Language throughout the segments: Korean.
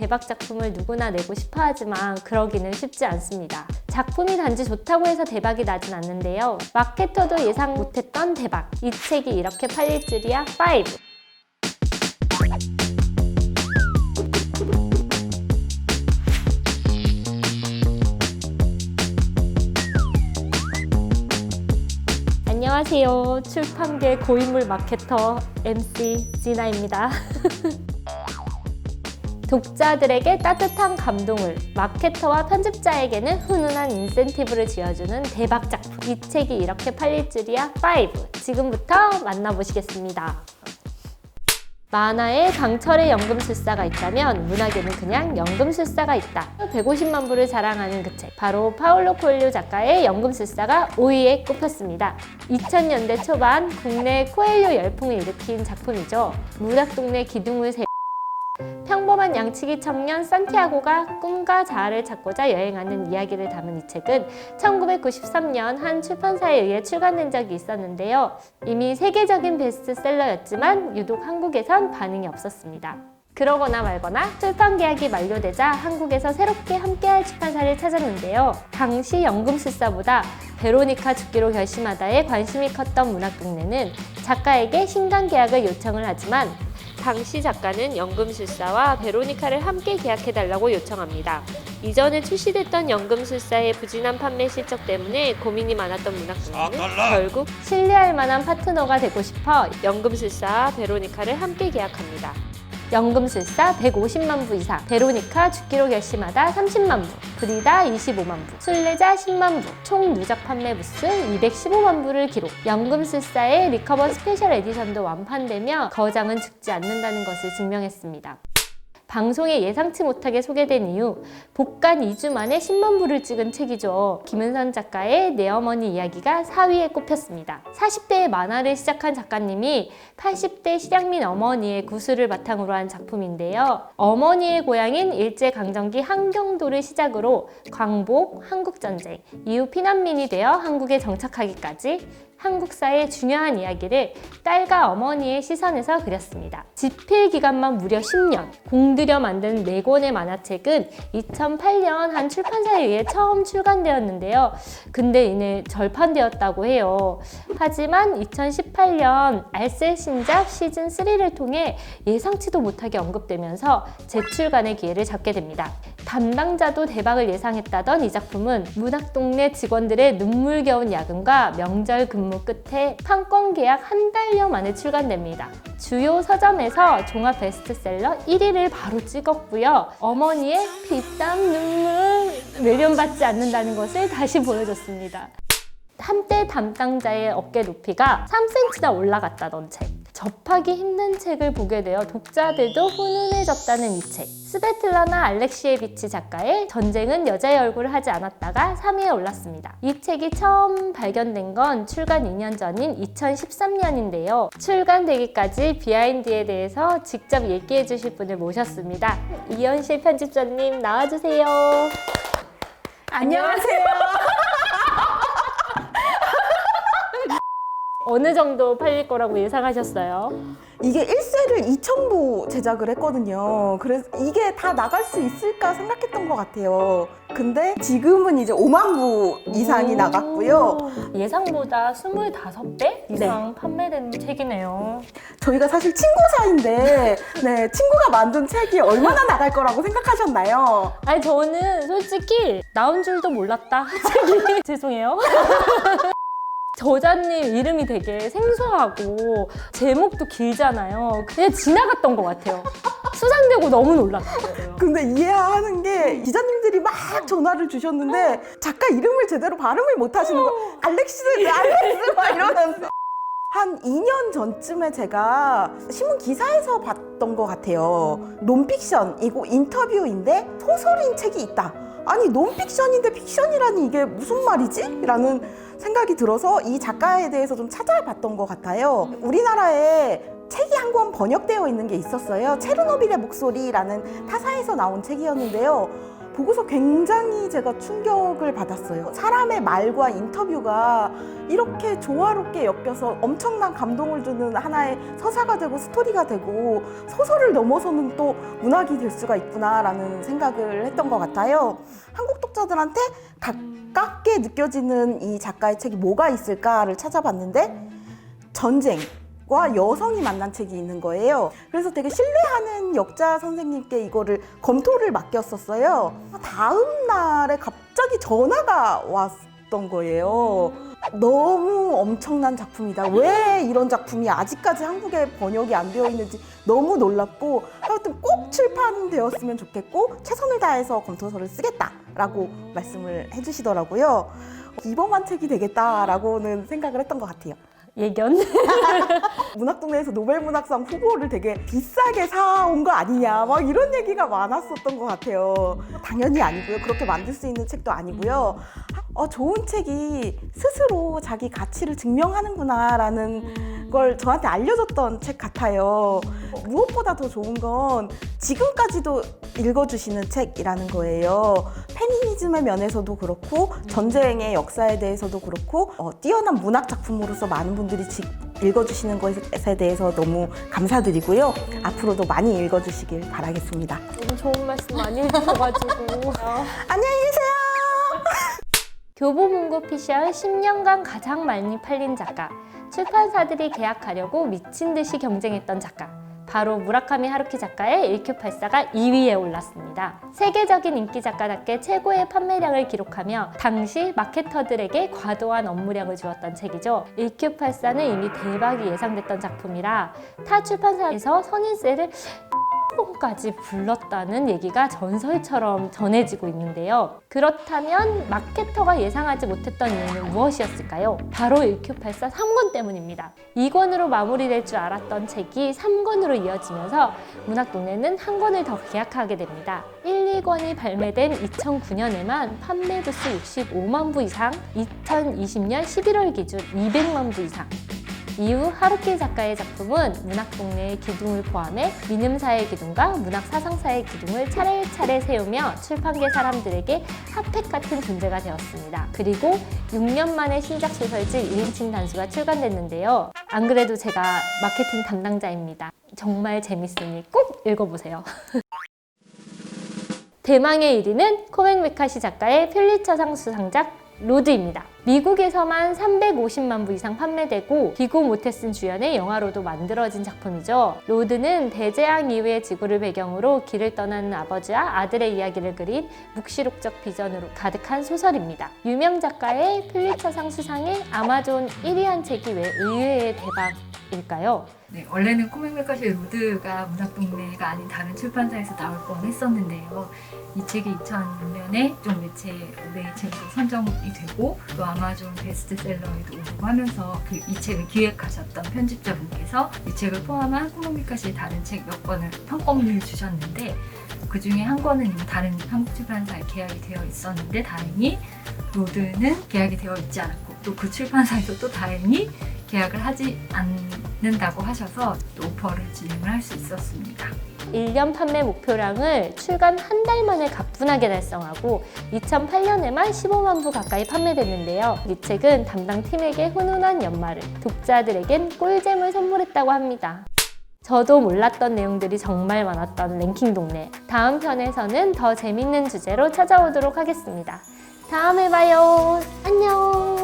대박 작품을 누구나 내고 싶어 하지만 그러기는 쉽지 않습니다. 작품이 단지 좋다고 해서 대박이 나진 않는데요. 마케터도 예상 못했던 대박! 이 책이 이렇게 팔릴 줄이야 5! 안녕하세요. 출판계 고인물 마케터 MC 진아입니다. 독자들에게 따뜻한 감동을, 마케터와 편집자에게는 훈훈한 인센티브를 쥐어주는 대박 작품. 이 책이 이렇게 팔릴 줄이야 5! 지금부터 만나보시겠습니다. 만화에 강철의 연금술사가 있다면 문학에는 그냥 연금술사가 있다. 150만 부를 자랑하는 그 책, 바로 파울로 코엘료 작가의 연금술사가 5위에 꼽혔습니다. 2000년대 초반 국내 코엘료 열풍을 일으킨 작품이죠. 문학동네 기둥을 평범한 양치기 청년 산티아고가 꿈과 자아를 찾고자 여행하는 이야기를 담은 이 책은 1993년 한 출판사에 의해 출간된 적이 있었는데요. 이미 세계적인 베스트셀러였지만 유독 한국에선 반응이 없었습니다. 그러거나 말거나 출판 계약이 만료되자 한국에서 새롭게 함께할 출판사를 찾았는데요. 당시 연금술사보다 베로니카 죽기로 결심하다에 관심이 컸던 문학동네는 작가에게 신간 계약을 요청을 하지만 당시 작가는 연금술사와 베로니카를 함께 계약해달라고 요청합니다. 이전에 출시됐던 연금술사의 부진한 판매 실적 때문에 고민이 많았던 문학동네는 결국 신뢰할 만한 파트너가 되고 싶어 연금술사와 베로니카를 함께 계약합니다. 연금술사 150만 부 이상, 베로니카 죽기로 결심하다 30만 부, 브리다 25만 부, 순례자 10만 부, 총 누적 판매 부수 215만 부를 기록. 연금술사의 리커버 스페셜 에디션도 완판되며 거장은 죽지 않는다는 것을 증명했습니다. 방송에 예상치 못하게 소개된 이후 복간 2주 만에 10만 부를 찍은 책이죠. 김은선 작가의 내 어머니 이야기가 4위에 꼽혔습니다. 40대에 만화를 시작한 작가님이 80대 실향민 어머니의 구술을 바탕으로 한 작품인데요. 어머니의 고향인 일제강점기 한경도를 시작으로 광복, 한국전쟁, 이후 피난민이 되어 한국에 정착하기까지 한국사의 중요한 이야기를 딸과 어머니의 시선에서 그렸습니다. 집필 기간만 무려 10년, 공들여 만든 4권의 만화책은 2008년 한 출판사에 의해 처음 출간되었는데요. 근데 이내 절판되었다고 해요. 하지만 2018년 알쓸 신작 시즌3를 통해 예상치도 못하게 언급되면서 재출간의 기회를 잡게 됩니다. 담당자도 대박을 예상했다던 이 작품은 문학동네 직원들의 눈물겨운 야근과 명절 근무 끝에 판권 계약 한 달여 만에 출간됩니다. 주요 서점에서 종합 베스트셀러 1위를 바로 찍었고요. 어머니의 피땀 눈물 외면받지 않는다는 것을 다시 보여줬습니다. 한때 담당자의 어깨 높이가 3cm나 올라갔다던 책. 접하기 힘든 책을 보게 되어 독자들도 훈훈해졌다는 이 책. 스베틀라나 알렉시에비치 작가의 전쟁은 여자의 얼굴을 하지 않았다가 3위에 올랐습니다. 이 책이 처음 발견된 건 출간 2년 전인 2013년인데요. 출간되기까지 비하인드에 대해서 직접 얘기해 주실 분을 모셨습니다. 이현실 편집자님 나와주세요. 안녕하세요. 어느 정도 팔릴 거라고 예상하셨어요? 이게 1쇄를 2,000부 제작을 했거든요. 그래서 이게 다 나갈 수 있을까 생각했던 것 같아요. 근데 지금은 이제 5만 부 이상이 나갔고요. 예상보다 25배 이상 판매된 책이네요. 저희가 사실 친구 사이인데 친구가 만든 책이 얼마나 나갈 거라고 생각하셨나요? 아니 저는 솔직히 나온 줄도 몰랐다. 책이 죄송해요. 저자님 이름이 되게 생소하고 제목도 길잖아요. 그냥 지나갔던 것 같아요. 수상되고 너무 놀랐어요. 근데 이해하는 게 기자님들이 막 전화를 주셨는데 작가 이름을 제대로 발음을 못 하시는 거. 알렉스 막 이러면서. 한 2년 전쯤에 제가 신문 기사에서 봤던 것 같아요. 논픽션이고 인터뷰인데 소설인 책이 있다. 아니 논픽션인데 픽션이라니 이게 무슨 말이지? 라는 생각이 들어서 이 작가에 대해서 좀 찾아봤던 것 같아요. 우리나라에 책이 한 권 번역되어 있는 게 있었어요. 체르노빌의 목소리라는 타사에서 나온 책이었는데요. 보고서 굉장히 제가 충격을 받았어요. 사람의 말과 인터뷰가 이렇게 조화롭게 엮여서 엄청난 감동을 주는 하나의 서사가 되고 스토리가 되고 소설을 넘어서는 또 문학이 될 수가 있구나라는 생각을 했던 것 같아요. 한국 독자들한테 가깝게 느껴지는 이 작가의 책이 뭐가 있을까를 찾아봤는데 전쟁과 여성이 만난 책이 있는 거예요. 그래서 되게 신뢰하는 역자 선생님께 이거를 검토를 맡겼었어요. 다음 날에 갑자기 전화가 왔던 거예요. 너무 엄청난 작품이다. 왜 이런 작품이 아직까지 한국에 번역이 안 되어 있는지 너무 놀랍고 하여튼 꼭 출판되었으면 좋겠고 최선을 다해서 검토서를 쓰겠다라고 말씀을 해주시더라고요. 이범한 책이 되겠다라고는 생각을 했던 것 같아요. 예견? 문학동네에서 노벨문학상 후보를 되게 비싸게 사온 거 아니냐 막 이런 얘기가 많았었던 것 같아요. 당연히 아니고요. 그렇게 만들 수 있는 책도 아니고요. 좋은 책이 스스로 자기 가치를 증명하는구나 라는 걸 저한테 알려줬던 책 같아요. 무엇보다 더 좋은 건 지금까지도 읽어주시는 책이라는 거예요. 페미니즘의 면에서도 그렇고 전쟁의 역사에 대해서도 그렇고 뛰어난 문학 작품으로서 많은 분들이 읽어주시는 것에 대해서 너무 감사드리고요. 앞으로도 많이 읽어주시길 바라겠습니다. 너무 좋은 말씀 많이 해주셔가지고. 안녕히 계세요. 교보문고 피셜 10년간 가장 많이 팔린 작가. 출판사들이 계약하려고 미친 듯이 경쟁했던 작가. 바로 무라카미 하루키 작가의 1Q84가 2위에 올랐습니다. 세계적인 인기 작가답게 최고의 판매량을 기록하며 당시 마케터들에게 과도한 업무량을 주었던 책이죠. 1Q84는 이미 대박이 예상됐던 작품이라 타 출판사에서 선인세를 까지 불렀다는 얘기가 전설처럼 전해지고 있는데요. 그렇다면 마케터가 예상하지 못했던 이유는 무엇이었을까요? 바로 1Q84 3권 때문입니다. 2권으로 마무리될 줄 알았던 책이 3권으로 이어지면서 문학동네는 한 권을 더 계약하게 됩니다. 1, 2권이 발매된 2009년에만 판매 부수 65만 부 이상, 2020년 11월 기준 200만 부 이상. 이후 하루키 작가의 작품은 문학동네의 기둥을 포함해 민음사의 기둥과 문학사상사의 기둥을 차례차례 세우며 출판계 사람들에게 핫팩 같은 존재가 되었습니다. 그리고 6년 만에 신작 소설집 1인칭 단수가 출간됐는데요. 안 그래도 제가 마케팅 담당자입니다. 정말 재밌으니 꼭 읽어보세요. 대망의 1위는 코맹 메카시 작가의 퓰리처상 수상작 로드입니다. 미국에서만 350만 부 이상 판매되고 비고 모테슨 주연의 영화로도 만들어진 작품이죠. 로드는 대재앙 이후의 지구를 배경으로 길을 떠나는 아버지와 아들의 이야기를 그린 묵시록적 비전으로 가득한 소설입니다. 유명 작가의 퓰리처상 수상에 아마존 1위 한 책이 왜 의외의 대박일까요? 네, 원래는 코맹 메카시의 로드가 문학동네가 아닌 다른 출판사에서 나올 뻔했었는데요. 이 책이 2006년에 좀 올해의 책으로 선정이 되고 또 아마존 베스트셀러에도 오르고 하면서 이 책을 기획하셨던 편집자분께서 이 책을 포함한 코맹 메카시의 다른 책 몇 권을 판권을 주셨는데 그 중에 한 권은 이미 다른 한국 출판사에 계약이 되어 있었는데 다행히 로드는 계약이 되어 있지 않았고 또 그 출판사에서 또 다행히 계약을 하지 않는다고 하셔서 또 오퍼를 진행을 할 수 있었습니다. 1년 판매 목표량을 출간 한 달 만에 가뿐하게 달성하고 2008년에만 15만 부 가까이 판매됐는데요. 이 책은 담당 팀에게 훈훈한 연말을, 독자들에겐 꿀잼을 선물했다고 합니다. 저도 몰랐던 내용들이 정말 많았던 랭킹 동네. 다음 편에서는 더 재밌는 주제로 찾아오도록 하겠습니다. 다음에 봐요. 안녕.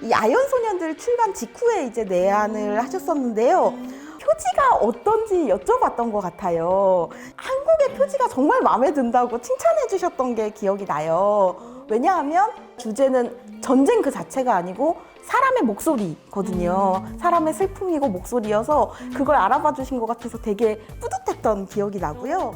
이 아연소년들 출간 직후에 이제 내한을 하셨었는데요. 표지가 어떤지 여쭤봤던 것 같아요. 한국의 표지가 정말 마음에 든다고 칭찬해 주셨던 게 기억이 나요. 왜냐하면 주제는 전쟁 그 자체가 아니고 사람의 목소리거든요. 사람의 슬픔이고 목소리여서 그걸 알아봐 주신 것 같아서 되게 뿌듯했던 기억이 나고요.